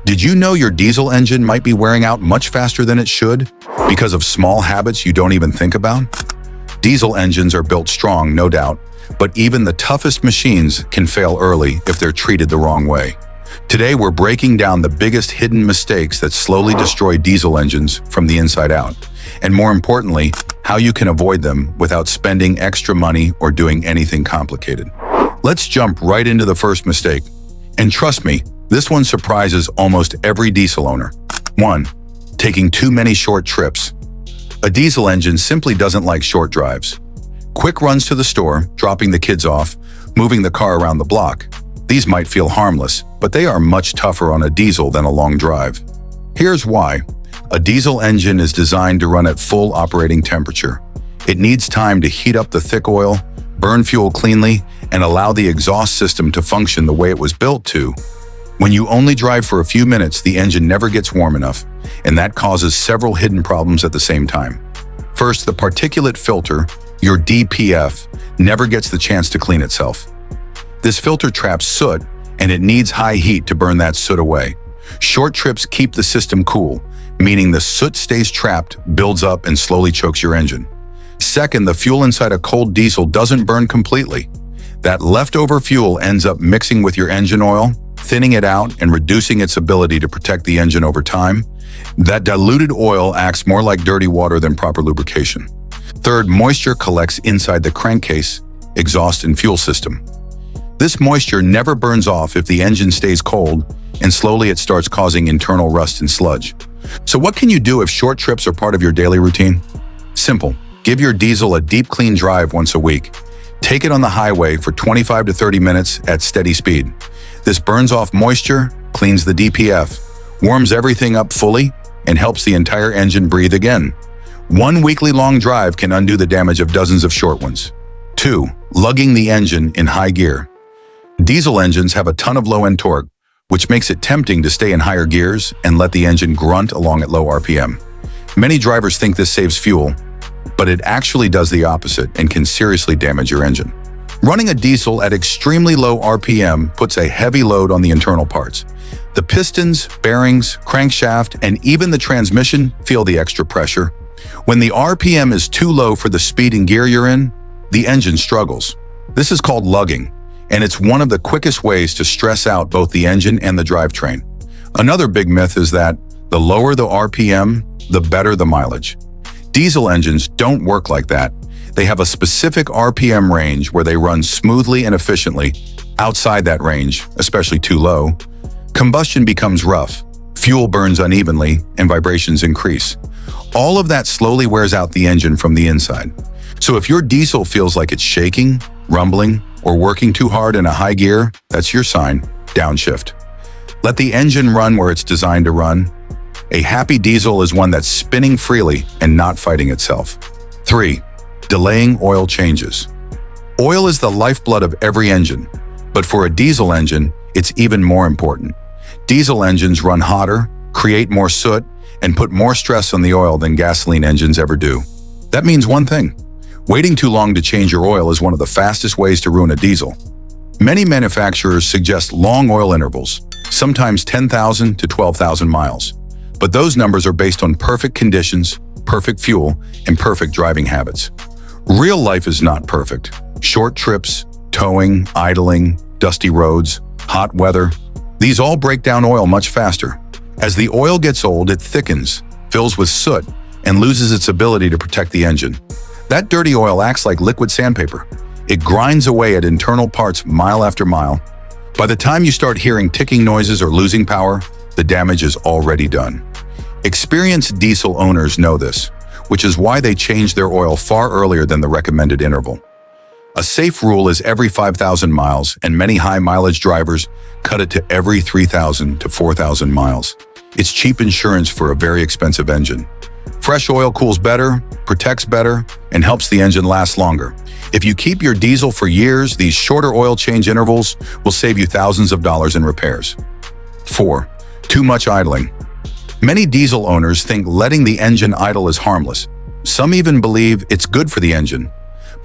Did you know your diesel engine might be wearing out much faster than it should because of small habits you don't even think about? Diesel engines are built strong, no doubt, but even the toughest machines can fail early if they're treated the wrong way. Today, we're breaking down the biggest hidden mistakes that slowly destroy diesel engines from the inside out, and more importantly, how you can avoid them without spending extra money or doing anything complicated. Let's jump right into the first mistake. And trust me, this one surprises almost every diesel owner. 1. Taking too many short trips. A diesel engine simply doesn't like short drives. Quick runs to the store, dropping the kids off, moving the car around the block. These might feel harmless, but they are much tougher on a diesel than a long drive. Here's why. A diesel engine is designed to run at full operating temperature. It needs time to heat up the thick oil, burn fuel cleanly, and allow the exhaust system to function the way it was built to. When you only drive for a few minutes, the engine never gets warm enough, and that causes several hidden problems at the same time. First, the particulate filter, your DPF, never gets the chance to clean itself. This filter traps soot, and it needs high heat to burn that soot away. Short trips keep the system cool, meaning the soot stays trapped, builds up, and slowly chokes your engine. Second, the fuel inside a cold diesel doesn't burn completely. That leftover fuel ends up mixing with your engine oil, thinning it out and reducing its ability to protect the engine over time. That diluted oil acts more like dirty water than proper lubrication. Third, moisture collects inside the crankcase, exhaust, and fuel system. This moisture never burns off if the engine stays cold, and slowly it starts causing internal rust and sludge. So what can you do if short trips are part of your daily routine? Simple. Give your diesel a deep clean drive once a week. Take it on the highway for 25 to 30 minutes at steady speed. This burns off moisture, cleans the DPF, warms everything up fully, and helps the entire engine breathe again. One weekly long drive can undo the damage of dozens of short ones. 2. Lugging the engine in high gear. Diesel engines have a ton of low-end torque, which makes it tempting to stay in higher gears and let the engine grunt along at low RPM. Many drivers think this saves fuel, but it actually does the opposite and can seriously damage your engine. Running a diesel at extremely low RPM puts a heavy load on the internal parts. The pistons, bearings, crankshaft, and even the transmission feel the extra pressure. When the RPM is too low for the speed and gear you're in, the engine struggles. This is called lugging, and it's one of the quickest ways to stress out both the engine and the drivetrain. Another big myth is that the lower the RPM, the better the mileage. Diesel engines don't work like that. They have a specific RPM range where they run smoothly and efficiently. Outside that range, especially too low, combustion becomes rough, fuel burns unevenly, and vibrations increase. All of that slowly wears out the engine from the inside. So if your diesel feels like it's shaking, rumbling, or working too hard in a high gear, that's your sign, downshift. Let the engine run where it's designed to run. A happy diesel is one that's spinning freely and not fighting itself. 3. Delaying oil changes. Oil is the lifeblood of every engine, but for a diesel engine, it's even more important. Diesel engines run hotter, create more soot, and put more stress on the oil than gasoline engines ever do. That means one thing. Waiting too long to change your oil is one of the fastest ways to ruin a diesel. Many manufacturers suggest long oil intervals, sometimes 10,000 to 12,000 miles. But those numbers are based on perfect conditions, perfect fuel, and perfect driving habits. Real life is not perfect. Short trips, towing, idling, dusty roads, hot weather, these all break down oil much faster. As the oil gets old, it thickens, fills with soot, and loses its ability to protect the engine. That dirty oil acts like liquid sandpaper. It grinds away at internal parts mile after mile. By the time you start hearing ticking noises or losing power, the damage is already done. Experienced diesel owners know this, which is why they change their oil far earlier than the recommended interval. A safe rule is every 5,000 miles, and many high-mileage drivers cut it to every 3,000 to 4,000 miles. It's cheap insurance for a very expensive engine. Fresh oil cools better, protects better, and helps the engine last longer. If you keep your diesel for years, these shorter oil change intervals will save you thousands of dollars in repairs. 4. Too much idling. Many diesel owners think letting the engine idle is harmless. Some even believe it's good for the engine.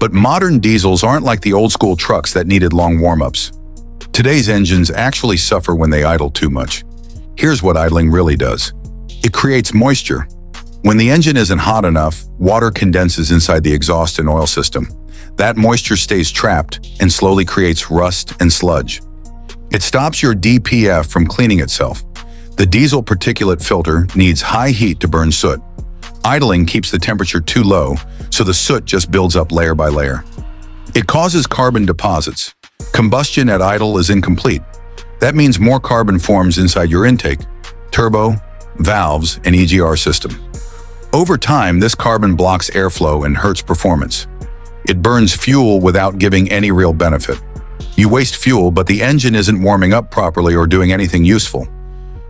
But modern diesels aren't like the old-school trucks that needed long warm-ups. Today's engines actually suffer when they idle too much. Here's what idling really does. It creates moisture. When the engine isn't hot enough, water condenses inside the exhaust and oil system. That moisture stays trapped and slowly creates rust and sludge. It stops your DPF from cleaning itself. The diesel particulate filter needs high heat to burn soot. Idling keeps the temperature too low, so the soot just builds up layer by layer. It causes carbon deposits. Combustion at idle is incomplete. That means more carbon forms inside your intake, turbo, valves, and EGR system. Over time, this carbon blocks airflow and hurts performance. It burns fuel without giving any real benefit. You waste fuel, but the engine isn't warming up properly or doing anything useful.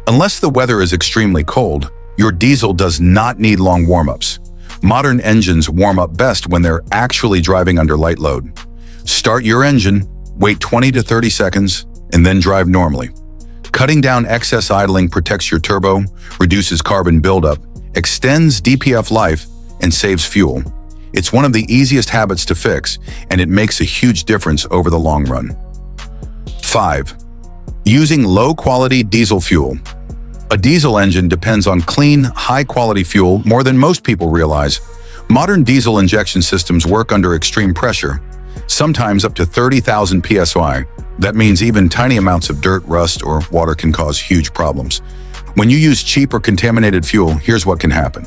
Unless the weather is extremely cold, your diesel does not need long warm-ups. Modern engines warm up best when they're actually driving under light load. Start your engine, wait 20 to 30 seconds, and then drive normally. Cutting down excess idling protects your turbo, reduces carbon buildup, extends DPF life, and saves fuel. It's one of the easiest habits to fix, and it makes a huge difference over the long run. 5. Using low-quality diesel fuel. A diesel engine depends on clean, high-quality fuel more than most people realize. Modern diesel injection systems work under extreme pressure, sometimes up to 30,000 psi. That means even tiny amounts of dirt, rust, or water can cause huge problems. When you use cheap or contaminated fuel, here's what can happen.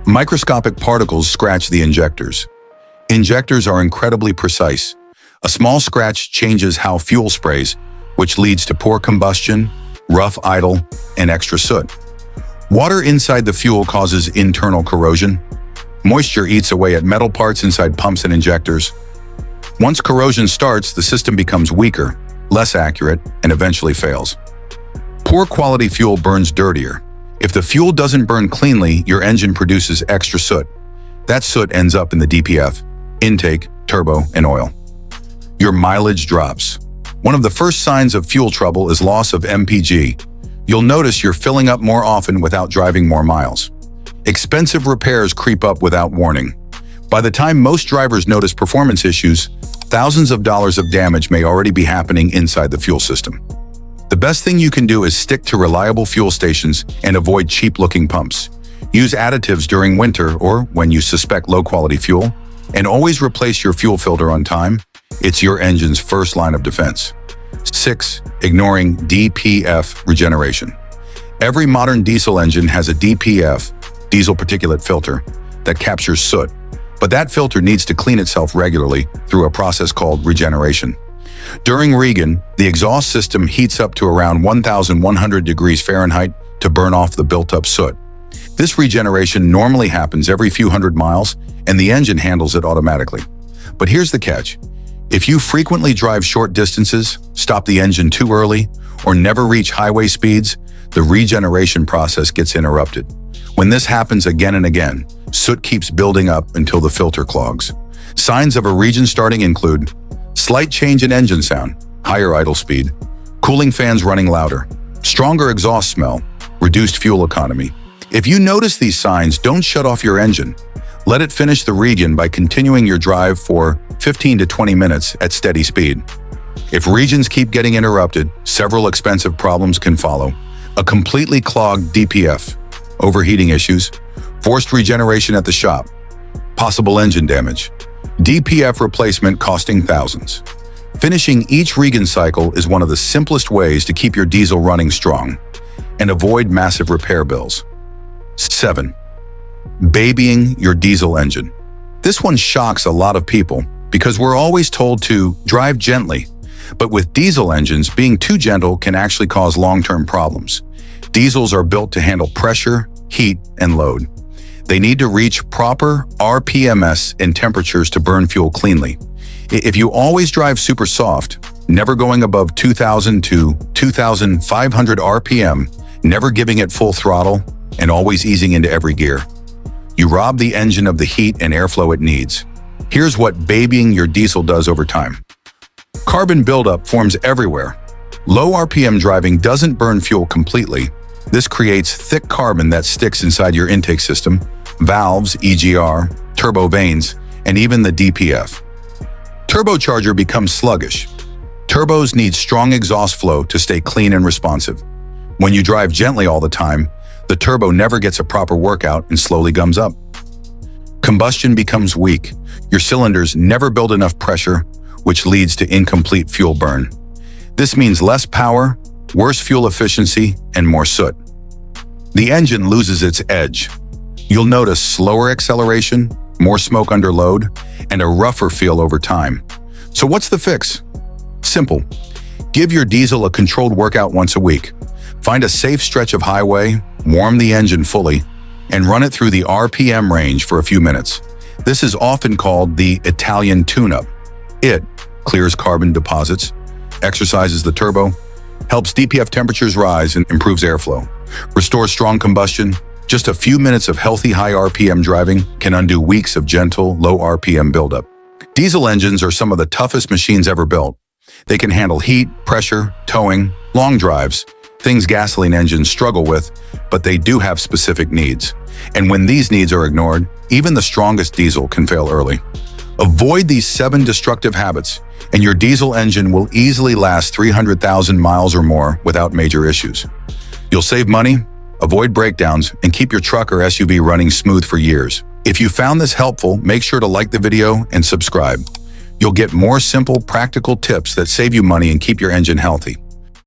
Microscopic particles scratch the injectors. Injectors are incredibly precise. A small scratch changes how fuel sprays, which leads to poor combustion, rough idle, and extra soot. Water inside the fuel causes internal corrosion. Moisture eats away at metal parts inside pumps and injectors. Once corrosion starts, the system becomes weaker, less accurate, and eventually fails. Poor quality fuel burns dirtier. If the fuel doesn't burn cleanly, your engine produces extra soot. That soot ends up in the DPF, intake, turbo, and oil. Your mileage drops. One of the first signs of fuel trouble is loss of MPG. You'll notice you're filling up more often without driving more miles. Expensive repairs creep up without warning. By the time most drivers notice performance issues, thousands of dollars of damage may already be happening inside the fuel system. The best thing you can do is stick to reliable fuel stations and avoid cheap-looking pumps. Use additives during winter or when you suspect low-quality fuel, and always replace your fuel filter on time. It's your engine's first line of defense. 6. Ignoring DPF regeneration. Every modern diesel engine has a DPF, diesel particulate filter, that captures soot, but that filter needs to clean itself regularly through a process called regeneration. During regen, the exhaust system heats up to around 1,100 degrees Fahrenheit to burn off the built-up soot. This regeneration normally happens every few hundred miles, and the engine handles it automatically. But here's the catch. If you frequently drive short distances, stop the engine too early, or never reach highway speeds, the regeneration process gets interrupted. When this happens again and again, soot keeps building up until the filter clogs. Signs of a regen starting include slight change in engine sound, higher idle speed, cooling fans running louder, stronger exhaust smell, reduced fuel economy. If you notice these signs, don't shut off your engine. Let it finish the regen by continuing your drive for 15 to 20 minutes at steady speed. If regens keep getting interrupted, several expensive problems can follow. A completely clogged DPF, overheating issues, forced regeneration at the shop, possible engine damage, DPF replacement costing thousands. Finishing each regen cycle is one of the simplest ways to keep your diesel running strong and avoid massive repair bills. 7. Babying your diesel engine. This one shocks a lot of people because we're always told to drive gently, but with diesel engines, being too gentle can actually cause long-term problems. Diesels are built to handle pressure, heat, and load. They need to reach proper RPMs and temperatures to burn fuel cleanly. If you always drive super soft, never going above 2,000 to 2,500 RPM, never giving it full throttle, and always easing into every gear, you rob the engine of the heat and airflow it needs. Here's what babying your diesel does over time. Carbon buildup forms everywhere. Low RPM driving doesn't burn fuel completely. This creates thick carbon that sticks inside your intake system, valves, EGR, turbo vanes, and even the DPF. Turbocharger becomes sluggish. Turbos need strong exhaust flow to stay clean and responsive. When you drive gently all the time, the turbo never gets a proper workout and slowly gums up. Combustion becomes weak. Your cylinders never build enough pressure, which leads to incomplete fuel burn. This means less power, worse fuel efficiency, and more soot. The engine loses its edge. You'll notice slower acceleration, more smoke under load, and a rougher feel over time. So what's the fix? Simple. Give your diesel a controlled workout once a week. Find a safe stretch of highway, warm the engine fully, and run it through the RPM range for a few minutes. This is often called the Italian tune-up. It clears carbon deposits, exercises the turbo, helps DPF temperatures rise and improves airflow, restores strong combustion. Just a few minutes of healthy high RPM driving can undo weeks of gentle, low RPM buildup. Diesel engines are some of the toughest machines ever built. They can handle heat, pressure, towing, long drives, things gasoline engines struggle with, but they do have specific needs. And when these needs are ignored, even the strongest diesel can fail early. Avoid these 7 destructive habits, and your diesel engine will easily last 300,000 miles or more without major issues. You'll save money, avoid breakdowns, and keep your truck or SUV running smooth for years. If you found this helpful, make sure to like the video and subscribe. You'll get more simple, practical tips that save you money and keep your engine healthy.